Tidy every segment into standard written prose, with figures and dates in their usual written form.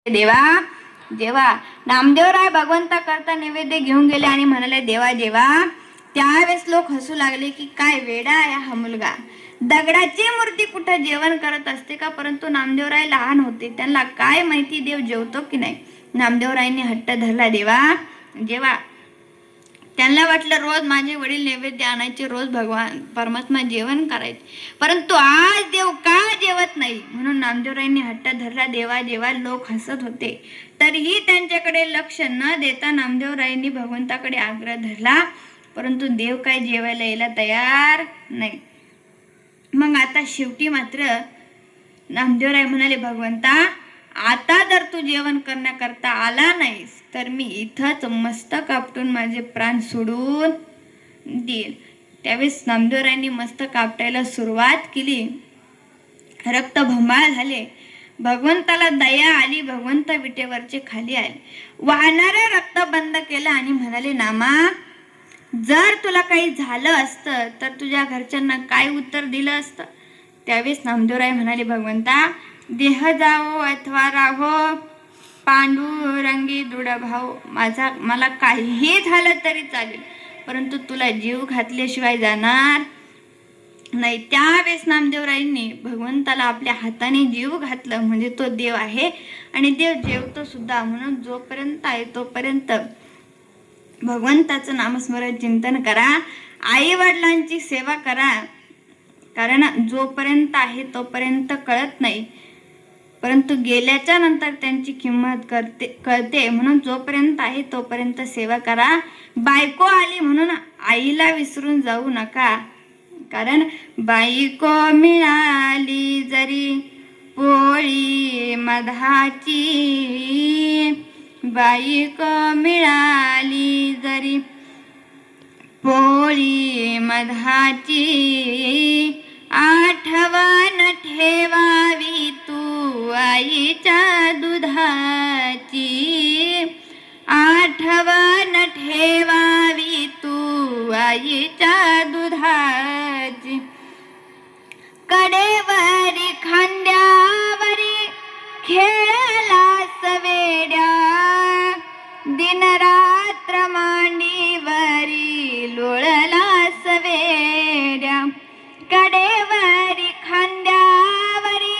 देवा जेव्हा नामदेवराय भगवंता करता नैवेद्य घेऊन गेले आणि म्हणाले देवा जेवा, त्यावेळेस लोक हसू लागले की काय वेडा आहे हा मुलगा, दगडाची मूर्ती कुठं जेवण करत असते का. परंतु नामदेवराय लहान होते, त्यांना काय माहिती देव जेवतो की नाही. नामदेवरायांनी हट्ट धरला देवा जेवा. त्यांना वाटलं रोज माझे वडील नैवेद्य आणायचे, रोज भगवान परमात्मा जेवण करायचे, परंतु आज देव का जेवत नाही. म्हणून नामदेवरायांनी हट्ट धरला देवा जेवा. लोक हसत होते तरीही त्यांच्याकडे लक्ष न देता नामदेवरायांनी भगवंताकडे आग्रह धरला, परंतु देव काय जेवायला यायला तयार नाही. मग आता शेवटी मात्र नामदेवराय म्हणाले भगवंता, आता जर तू जेवण करण्याकरता आला नाहीस तर मी इथंच मस्तक आपटून माझे प्राण सोडून देईल. त्यावेळेस नामदेवरायांनी मस्तक आपटायला सुरुवात केली. रक्तभंबाळ झाले. भगवंताला दया आली. भगवंत विटेवरचे खाली आले, वाहणारे रक्त बंद केलं आणि म्हणाले नामा, जर तुला काही झालं असतं तर तुझ्या घरच्यांना काय उत्तर दिलं असतं. त्यावेळेस नामदेवराय म्हणाले भगवंता, देह जावो अथवा राहो, पांडुरंगी दृढ भाव, मला काहीही झालं तरी चालेल, परंतु तुला जीव घातल्याशिवाय जाणार नाही. त्यावेळेस नामदेवरायांनी भगवंताला आपल्या हाताने जीव घातलं, म्हणजे तो देव आहे आणि देव जेवतो सुद्धा. म्हणून जोपर्यंत आहे तोपर्यंत भगवंताचं नामस्मरण चिंतन करा, आई वडिलांची सेवा करा, कारण जोपर्यंत आहे तोपर्यंत कळत नाही, परंतु गेल्याच्या नंतर त्यांची किंमत कळते. म्हणून जोपर्यंत आहे तोपर्यंत सेवा करा. बायको आली म्हणून आईला विसरून जाऊ नका, कारण बायको मिळाली जरी पोळी मधाची, बायको मिळाली जरी पोळी मधाची, आठवण ठेवावी तू आईच्या दुधाची, आठवण ठेवावी तू आईच्या दुधाची. कडेवरी खांद्यावरी खेळलास वेड्या, दिनरात्र मांडीवरी लोळलास वेड्या. कडेवरी खांद्यावरी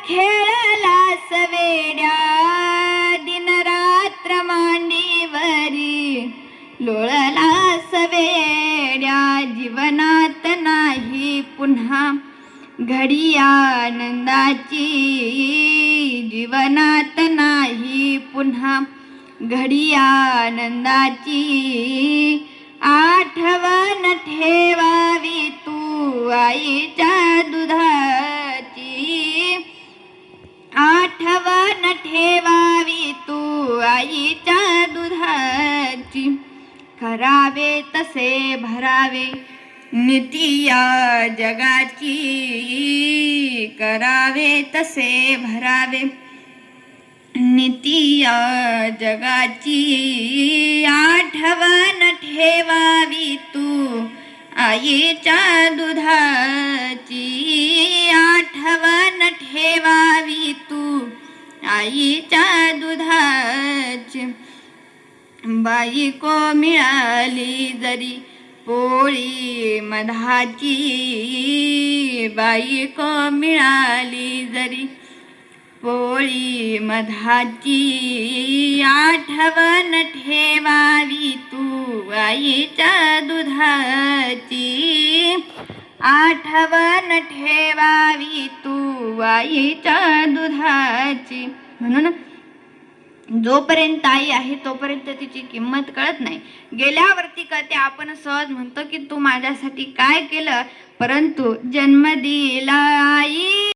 खेळलास वेड्या, दिनरात्र मांडीवरी लोळलास वेड्या. जीवनात नाही पुन्हा घडी आनंदाची, जीवनात नाही पुन्हा घडी आनंदाची, आठवण ठेवावी तू आईच्या दुधाची, आठवण ठेवावी तू आईच्या दुधाची. करावे तसे भरावे नीती या जगाची, करावे तसे भरावे नीती या जगाची, आठवण ठेवावी तू आईच्या दुधाची, आठवण ठेवावी तू आईच्या दुधाची. बायको मिळाली जरी पोळी मधाची, बायको मिळाली जरी पोळी मधाची, आठवण ठेवावी तू आईच्या दुधाची, आठवण ठेवावी तू आईच्या दुधाची. म्हणून जोपर्यंत आई आहे तोपर्यंत तिची किंमत कळत नाही, गेल्यावरती कळते. आपण सहज म्हणतो की तू माझ्यासाठी काय केलं, परंतु जन्म दिला आई